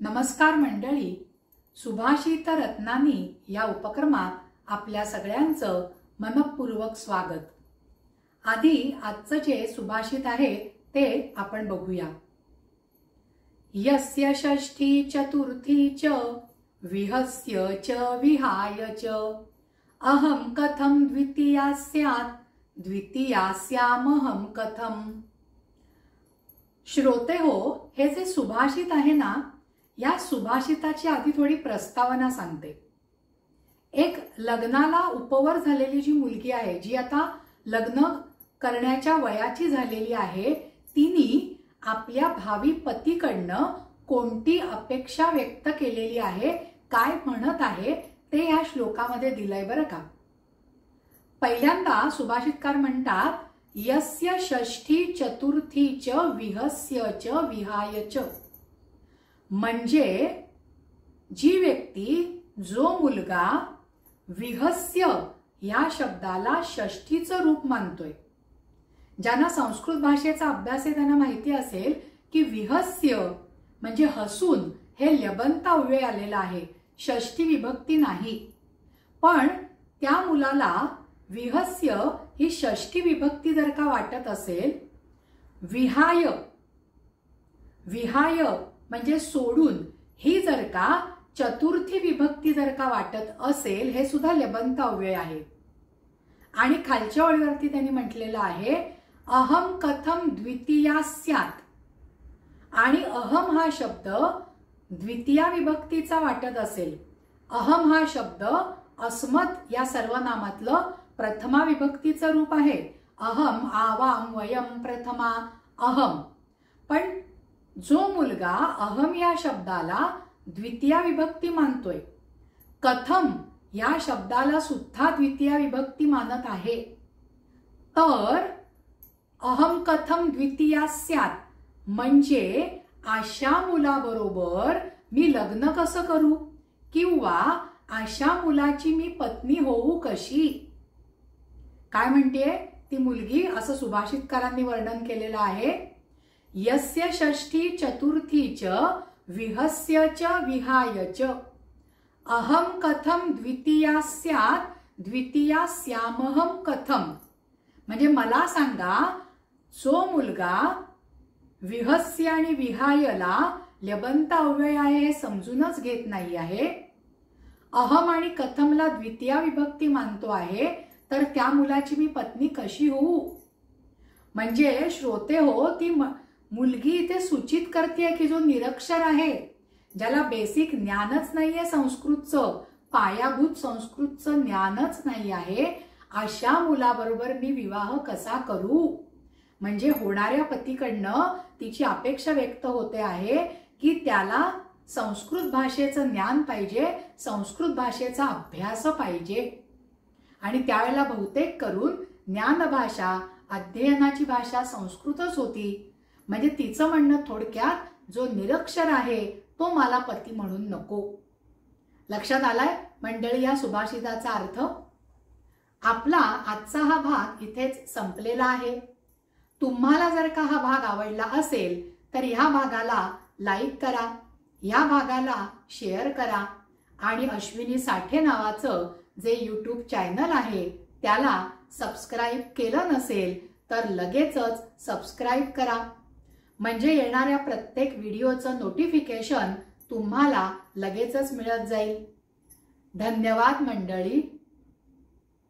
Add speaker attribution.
Speaker 1: नमस्कार मंडळी, सुभाषित रत्नांनी या उपक्रमात आपल्या सगळ्यांचं मनपूर्वक स्वागत। आधी आजचं जे सुभाषित आहे ते आपण बघूया। यस्य षष्ठी चतुर्थी च विहस्य च विहाय च अहं कथं द्वितीया स्यात् द्वितीयास्यामहं कथं। श्रोते हो, हे जे सुभाषित आहे ना, या सुभाषिताची आधी थोडी प्रस्तावना सांगते। एक लग्नाला उपवर झालेली जी मुलगी आहे, जी आता लग्न करण्याच्या वयाची झालेली आहे, तिने आपल्या भावी पतीकडनं कोणती अपेक्षा व्यक्त केलेली आहे, काय म्हणत आहे ते या श्लोकामध्ये दिलंय बरं का। पहिल्यांदा सुभाषितकार म्हणतात, यस्य षष्ठी चतुर्थी च विहस्य च विहाय च, म्हणजे जी व्यक्ती, जो मुलगा विहस्य या शब्दाला षष्ठीचं रूप मानतोय। ज्यांना संस्कृत भाषेचा अभ्यास आहे त्यांना माहिती असेल की विहस्य म्हणजे हसून हे ल्यबंत अव्यय आलेलं आहे, षष्ठी विभक्ती नाही। पण त्या मुलाला विहस्य ही षष्ठी विभक्ती जर का वाटत असेल, विहाय विहाय म्हणजे सोडून ही जर का चतुर्थी विभक्ती जर का वाटत असेल, हे सुद्धा ल्यबंत अव्यय आहे। आणि खालच्या ओळीवरती त्यांनी म्हटलेलं आहे, अहम कथम द्वितीया स्यात्, आणि अहम हा शब्द द्वितीया विभक्तीचा वाटत असेल। अहम हा शब्द अस्मत् या सर्वनामातलं प्रथमा विभक्तीचं रूप आहे। अहम, आवाम, वयम, प्रथमा, अहम। पण जो मुलगा अहम या शब्दाला द्वितीया विभक्ती मानतोय, कथम या शब्दाला सुद्धा द्वितीया विभक्ती मानत आहे, तर अहम कथम द्वितीया स्यात् म्हणजे अशा मुलाबरोबर मी लग्न कसं करू, किंवा अशा मुलाची मी पत्नी होऊ कशी। काय म्हणतेय ती मुलगी, असं सुभाषितकारांनी वर्णन केलेलं आहे। यस्य षष्ठी चतुर्थी च विहस्य च विहाय च अहं कथं द्वितीया स्यात् द्वितीयास्यामहं कथं, म्हणजे मला सांगा, जो मुलगा विहस्य आणि विहायला ल्यबंत अव्यय आहे हे समजूनच घेत नाही आहे, अहम आणि कथमला द्वितीया विभक्ती मानतो आहे, तर त्या मुलाची मी पत्नी कशी होऊ। म्हणजे श्रोते हो, ती मुलगी इथे सूचित करते की जो निरक्षर आहे, ज्याला बेसिक ज्ञानच नाहीये संस्कृतचं, पायाभूत संस्कृतचं ज्ञानच नाही आहे, अशा मुलाबरोबर मी विवाह कसा करू। म्हणजे होणाऱ्या पतीकडनं तिची अपेक्षा व्यक्त होते आहे की त्याला संस्कृत भाषेचं ज्ञान पाहिजे, संस्कृत भाषेचा अभ्यास पाहिजे। आणि त्यावेळेला बहुतेक करून ज्ञान भाषा, अध्ययनाची भाषा संस्कृतच होती। म्हणजे तिचं म्हणणं थोडक्यात, जो निरक्षर आहे तो मला पती म्हणून नको। लक्षात आलाय मंडळी या सुभाषिताचा अर्थ। आपला आजचा हा भाग इथेच संपलेला आहे। तुम्हाला जर का हा भाग आवडला असेल तर या भागाला लाईक करा, या भागाला शेअर करा, आणि अश्विनी साठे नावाचं जे यूट्यूब चॅनल आहे त्याला सबस्क्राईब केलं नसेल तर लगेचच सबस्क्राईब करा, म्हणजे येणाऱ्या प्रत्येक व्हिडिओचं नोटिफिकेशन तुम्हाला लगेचच मिळत जाईल। धन्यवाद मंडळी।